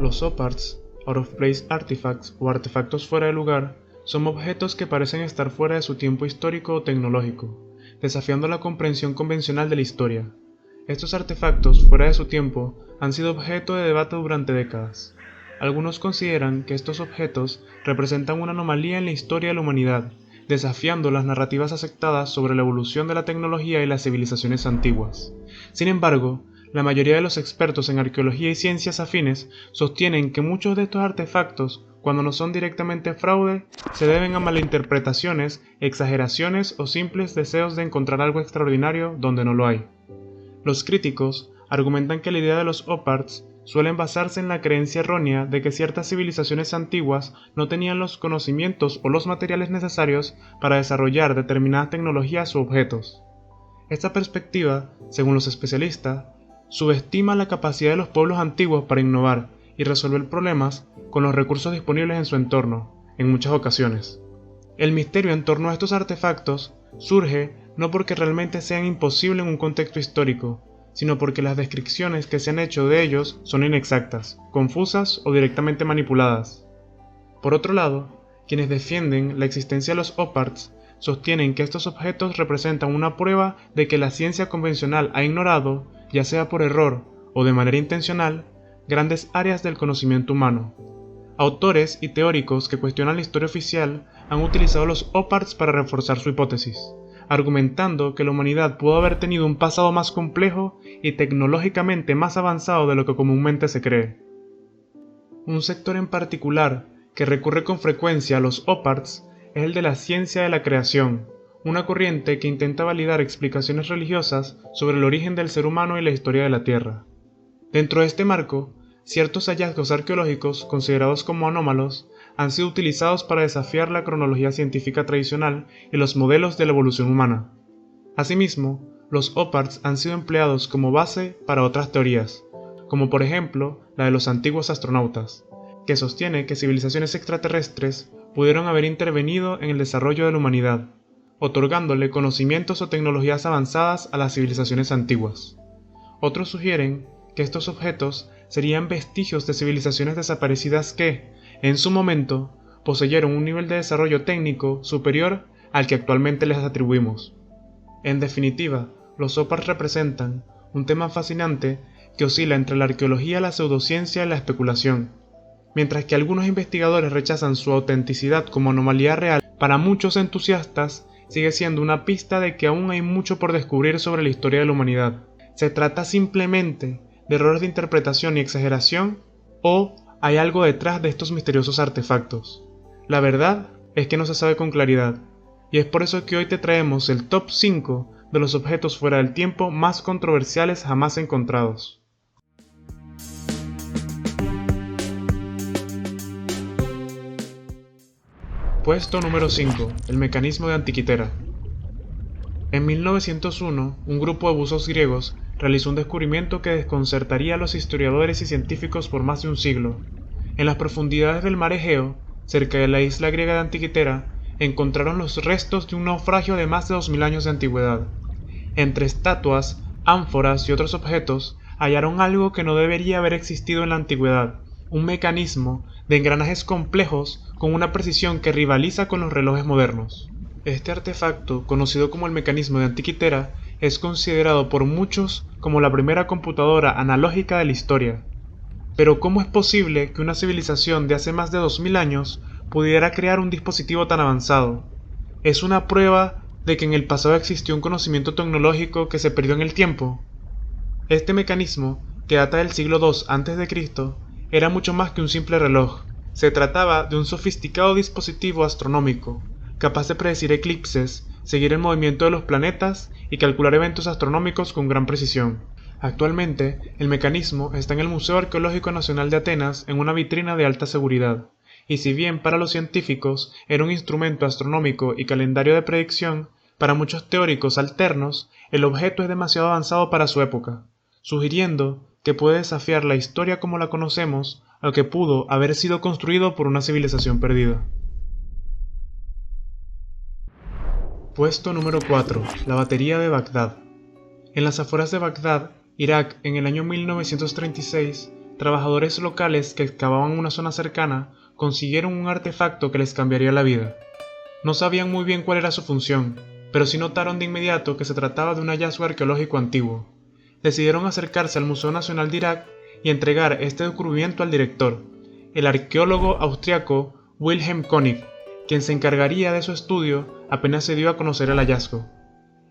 Los OPARTs, Out of Place Artifacts o artefactos fuera de lugar, son objetos que parecen estar fuera de su tiempo histórico o tecnológico, desafiando la comprensión convencional de la historia. Estos artefactos fuera de su tiempo han sido objeto de debate durante décadas. Algunos consideran que estos objetos representan una anomalía en la historia de la humanidad, desafiando las narrativas aceptadas sobre la evolución de la tecnología y las civilizaciones antiguas. Sin embargo, la mayoría de los expertos en arqueología y ciencias afines sostienen que muchos de estos artefactos, cuando no son directamente fraude, se deben a malinterpretaciones, exageraciones o simples deseos de encontrar algo extraordinario donde no lo hay. Los críticos argumentan que la idea de los OPARTs suelen basarse en la creencia errónea de que ciertas civilizaciones antiguas no tenían los conocimientos o los materiales necesarios para desarrollar determinadas tecnologías u objetos. Esta perspectiva, según los especialistas, subestima la capacidad de los pueblos antiguos para innovar y resolver problemas con los recursos disponibles en su entorno, en muchas ocasiones. El misterio en torno a estos artefactos surge no porque realmente sean imposibles en un contexto histórico, sino porque las descripciones que se han hecho de ellos son inexactas, confusas o directamente manipuladas. Por otro lado, quienes defienden la existencia de los OPARTs sostienen que estos objetos representan una prueba de que la ciencia convencional ha ignorado, ya sea por error o de manera intencional, grandes áreas del conocimiento humano. Autores y teóricos que cuestionan la historia oficial han utilizado los OPARTs para reforzar su hipótesis, argumentando que la humanidad pudo haber tenido un pasado más complejo y tecnológicamente más avanzado de lo que comúnmente se cree. Un sector en particular que recurre con frecuencia a los OPARTs es el de la ciencia de la creación, una corriente que intenta validar explicaciones religiosas sobre el origen del ser humano y la historia de la Tierra. Dentro de este marco, ciertos hallazgos arqueológicos considerados como anómalos han sido utilizados para desafiar la cronología científica tradicional y los modelos de la evolución humana. Asimismo, los OPARTs han sido empleados como base para otras teorías, como por ejemplo la de los antiguos astronautas, que sostiene que civilizaciones extraterrestres pudieron haber intervenido en el desarrollo de la humanidad, otorgándole conocimientos o tecnologías avanzadas a las civilizaciones antiguas. Otros sugieren que estos objetos serían vestigios de civilizaciones desaparecidas que, en su momento, poseyeron un nivel de desarrollo técnico superior al que actualmente les atribuimos. En definitiva, los OPARTs representan un tema fascinante que oscila entre la arqueología, la pseudociencia y la especulación. Mientras que algunos investigadores rechazan su autenticidad como anomalía real, para muchos entusiastas sigue siendo una pista de que aún hay mucho por descubrir sobre la historia de la humanidad. ¿Se trata simplemente de errores de interpretación y exageración? ¿O hay algo detrás de estos misteriosos artefactos? La verdad es que no se sabe con claridad, y es por eso que hoy te traemos el top 5 de los objetos fuera del tiempo más controversiales jamás encontrados. Puesto número 5. El mecanismo de Antiquitera. En 1901, un grupo de buzos griegos realizó un descubrimiento que desconcertaría a los historiadores y científicos por más de un siglo. En las profundidades del mar Egeo, cerca de la isla griega de Antiquitera, encontraron los restos de un naufragio de más de 2000 años de antigüedad. Entre estatuas, ánforas y otros objetos, hallaron algo que no debería haber existido en la antigüedad: un mecanismo de engranajes complejos con una precisión que rivaliza con los relojes modernos. Este artefacto, conocido como el mecanismo de Antiquitera, es considerado por muchos como la primera computadora analógica de la historia. Pero ¿cómo es posible que una civilización de hace más de 2000 años pudiera crear un dispositivo tan avanzado? ¿Es una prueba de que en el pasado existió un conocimiento tecnológico que se perdió en el tiempo? Este mecanismo, que data del siglo II a.C., era mucho más que un simple reloj. Se trataba de un sofisticado dispositivo astronómico, capaz de predecir eclipses, seguir el movimiento de los planetas y calcular eventos astronómicos con gran precisión. Actualmente, el mecanismo está en el Museo Arqueológico Nacional de Atenas en una vitrina de alta seguridad, y si bien para los científicos era un instrumento astronómico y calendario de predicción, para muchos teóricos alternos, el objeto es demasiado avanzado para su época, sugiriendo que puede desafiar la historia como la conocemos a lo que pudo haber sido construido por una civilización perdida. Puesto número 4. La batería de Bagdad. En las afueras de Bagdad, Irak, en el año 1936, trabajadores locales que excavaban una zona cercana consiguieron un artefacto que les cambiaría la vida. No sabían muy bien cuál era su función, pero sí notaron de inmediato que se trataba de un hallazgo arqueológico antiguo. Decidieron acercarse al Museo Nacional de Irak y entregar este descubrimiento al director, el arqueólogo austriaco Wilhelm König, quien se encargaría de su estudio apenas se dio a conocer el hallazgo.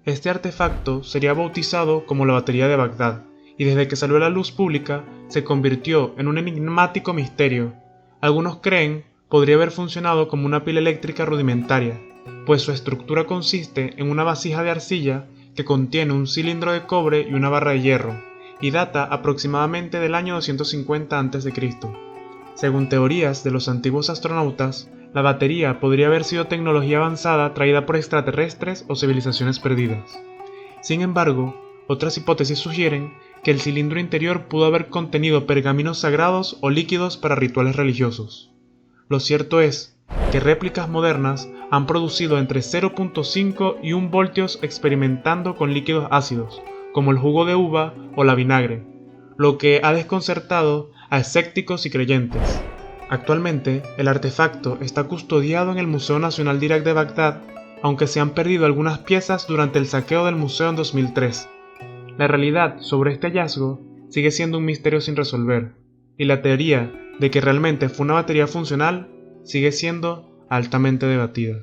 Este artefacto sería bautizado como la batería de Bagdad, y desde que salió a la luz pública se convirtió en un enigmático misterio. Algunos creen podría haber funcionado como una pila eléctrica rudimentaria, pues su estructura consiste en una vasija de arcilla que contiene un cilindro de cobre y una barra de hierro, y data aproximadamente del año 250 a.C. Según teorías de los antiguos astronautas, la batería podría haber sido tecnología avanzada traída por extraterrestres o civilizaciones perdidas. Sin embargo, otras hipótesis sugieren que el cilindro interior pudo haber contenido pergaminos sagrados o líquidos para rituales religiosos. Lo cierto es que réplicas modernas han producido entre 0.5 y 1 voltios experimentando con líquidos ácidos, como el jugo de uva o la vinagre, lo que ha desconcertado a escépticos y creyentes. Actualmente, el artefacto está custodiado en el Museo Nacional de Irak de Bagdad, aunque se han perdido algunas piezas durante el saqueo del museo en 2003. La realidad sobre este hallazgo sigue siendo un misterio sin resolver, y la teoría de que realmente fue una batería funcional sigue siendo altamente debatida.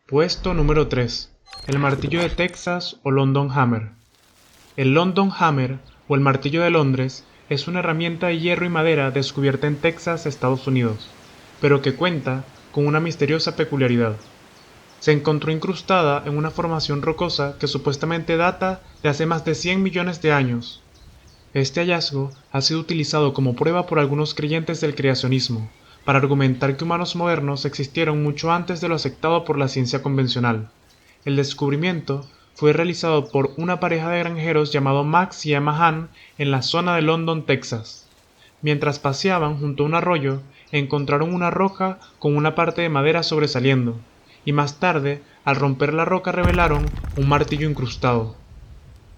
Puesto número 3. El martillo de Texas o London Hammer. El London Hammer, o el martillo de Londres, es una herramienta de hierro y madera descubierta en Texas, Estados Unidos, pero que cuenta con una misteriosa peculiaridad. Se encontró incrustada en una formación rocosa que supuestamente data de hace más de 100 millones de años. Este hallazgo ha sido utilizado como prueba por algunos creyentes del creacionismo, para argumentar que humanos modernos existieron mucho antes de lo aceptado por la ciencia convencional. El descubrimiento fue realizado por una pareja de granjeros llamado Max y Emma Hahn en la zona de London, Texas. Mientras paseaban junto a un arroyo, encontraron una roca con una parte de madera sobresaliendo, y más tarde, al romper la roca revelaron un martillo incrustado.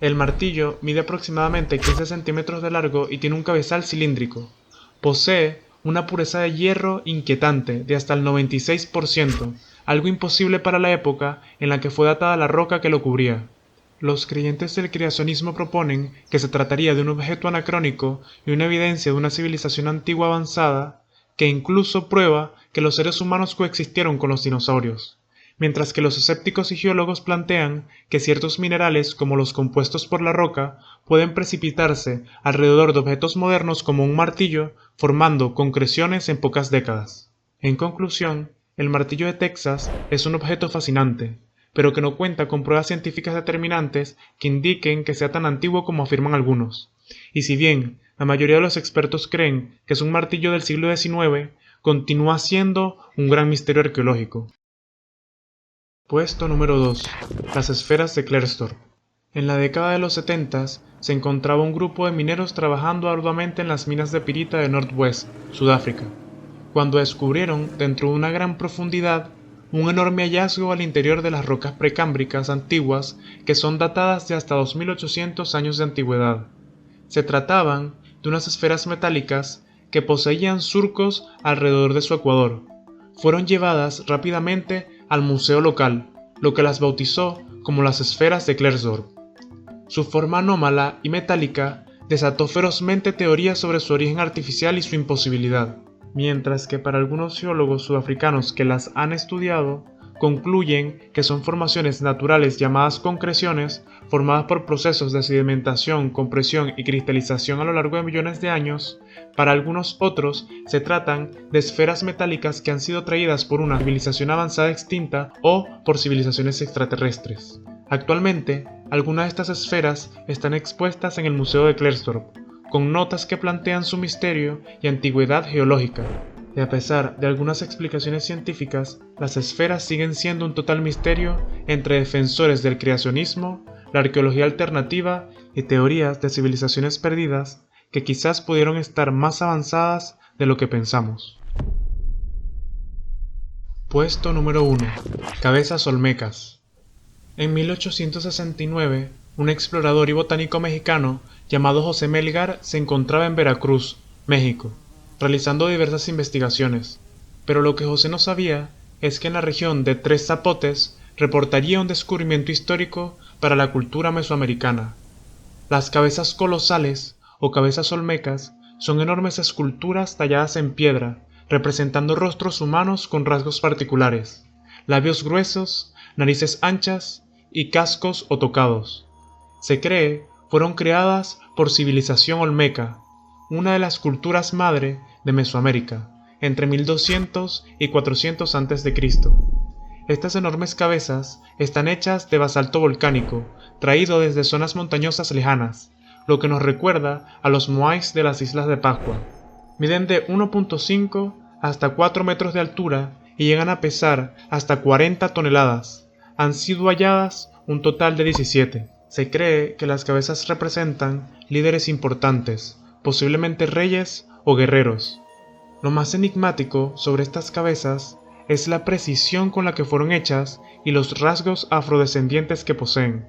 El martillo mide aproximadamente 15 centímetros de largo y tiene un cabezal cilíndrico. Posee una pureza de hierro inquietante de hasta el 96%, algo imposible para la época en la que fue datada la roca que lo cubría. Los creyentes del creacionismo proponen que se trataría de un objeto anacrónico y una evidencia de una civilización antigua avanzada que incluso prueba que los seres humanos coexistieron con los dinosaurios, mientras que los escépticos y geólogos plantean que ciertos minerales, como los compuestos por la roca, pueden precipitarse alrededor de objetos modernos como un martillo, formando concreciones en pocas décadas. En conclusión, el martillo de Texas es un objeto fascinante, pero que no cuenta con pruebas científicas determinantes que indiquen que sea tan antiguo como afirman algunos. Y si bien la mayoría de los expertos creen que es un martillo del siglo XIX, continúa siendo un gran misterio arqueológico. Puesto número 2. Las esferas de Klerksdorp. En la década de los 70 se encontraba un grupo de mineros trabajando arduamente en las minas de pirita de Northwest, Sudáfrica, cuando descubrieron, dentro de una gran profundidad, un enorme hallazgo al interior de las rocas precámbricas antiguas que son datadas de hasta 2800 años de antigüedad. Se trataban de unas esferas metálicas que poseían surcos alrededor de su ecuador. Fueron llevadas rápidamente al museo local, lo que las bautizó como las esferas de Klerksdorp. Su forma anómala y metálica desató ferozmente teorías sobre su origen artificial y su imposibilidad, mientras que para algunos geólogos sudafricanos que las han estudiado, concluyen que son formaciones naturales llamadas concreciones, formadas por procesos de sedimentación, compresión y cristalización a lo largo de millones de años. Para algunos otros se tratan de esferas metálicas que han sido traídas por una civilización avanzada extinta o por civilizaciones extraterrestres. Actualmente, algunas de estas esferas están expuestas en el Museo de Klerksdorp, con notas que plantean su misterio y antigüedad geológica. Y a pesar de algunas explicaciones científicas, las esferas siguen siendo un total misterio entre defensores del creacionismo, la arqueología alternativa y teorías de civilizaciones perdidas que quizás pudieron estar más avanzadas de lo que pensamos. Puesto número 1. Cabezas olmecas. En 1869, un explorador y botánico mexicano llamado José Melgar, se encontraba en Veracruz, México, realizando diversas investigaciones, pero lo que José no sabía es que en la región de Tres Zapotes reportaría un descubrimiento histórico para la cultura mesoamericana. Las cabezas colosales, o cabezas olmecas, son enormes esculturas talladas en piedra, representando rostros humanos con rasgos particulares, labios gruesos, narices anchas y cascos o tocados. Se cree fueron creadas por civilización olmeca, una de las culturas madre de Mesoamérica, entre 1200 y 400 a.C. Estas enormes cabezas están hechas de basalto volcánico, traído desde zonas montañosas lejanas, lo que nos recuerda a los moais de las Islas de Pascua. Miden de 1.5 hasta 4 metros de altura y llegan a pesar hasta 40 toneladas. Han sido halladas un total de 17. Se cree que las cabezas representan líderes importantes, posiblemente reyes o guerreros. Lo más enigmático sobre estas cabezas es la precisión con la que fueron hechas y los rasgos afrodescendientes que poseen,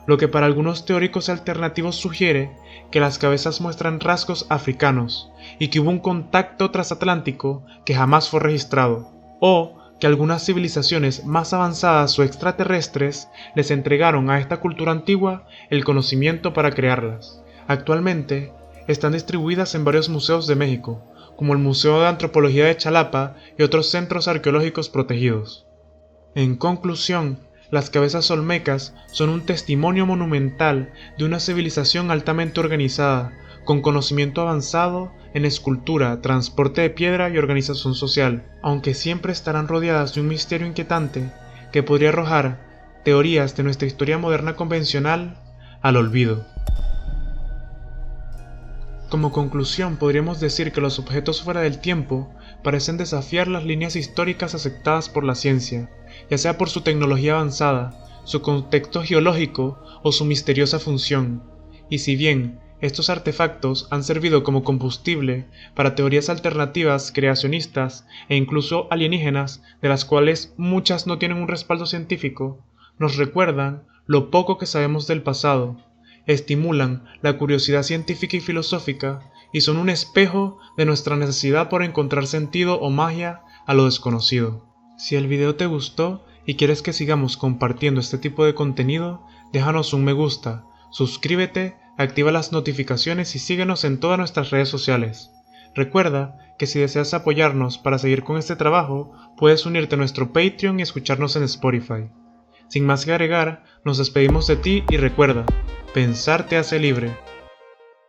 lo que para algunos teóricos alternativos sugiere que las cabezas muestran rasgos africanos y que hubo un contacto transatlántico que jamás fue registrado, o que algunas civilizaciones más avanzadas o extraterrestres les entregaron a esta cultura antigua el conocimiento para crearlas. Actualmente están distribuidas en varios museos de México, como el Museo de Antropología de Xalapa y otros centros arqueológicos protegidos. En conclusión, las cabezas olmecas son un testimonio monumental de una civilización altamente organizada, con conocimiento avanzado en escultura, transporte de piedra y organización social, aunque siempre estarán rodeadas de un misterio inquietante que podría arrojar teorías de nuestra historia moderna convencional al olvido. Como conclusión, podríamos decir que los objetos fuera del tiempo parecen desafiar las líneas históricas aceptadas por la ciencia, ya sea por su tecnología avanzada, su contexto geológico o su misteriosa función. Y si bien estos artefactos han servido como combustible para teorías alternativas, creacionistas e incluso alienígenas, de las cuales muchas no tienen un respaldo científico, nos recuerdan lo poco que sabemos del pasado, estimulan la curiosidad científica y filosófica y son un espejo de nuestra necesidad por encontrar sentido o magia a lo desconocido. Si el video te gustó y quieres que sigamos compartiendo este tipo de contenido, déjanos un me gusta, suscríbete, activa las notificaciones y síguenos en todas nuestras redes sociales. Recuerda que si deseas apoyarnos para seguir con este trabajo, puedes unirte a nuestro Patreon y escucharnos en Spotify. Sin más que agregar, nos despedimos de ti y recuerda, pensar te hace libre.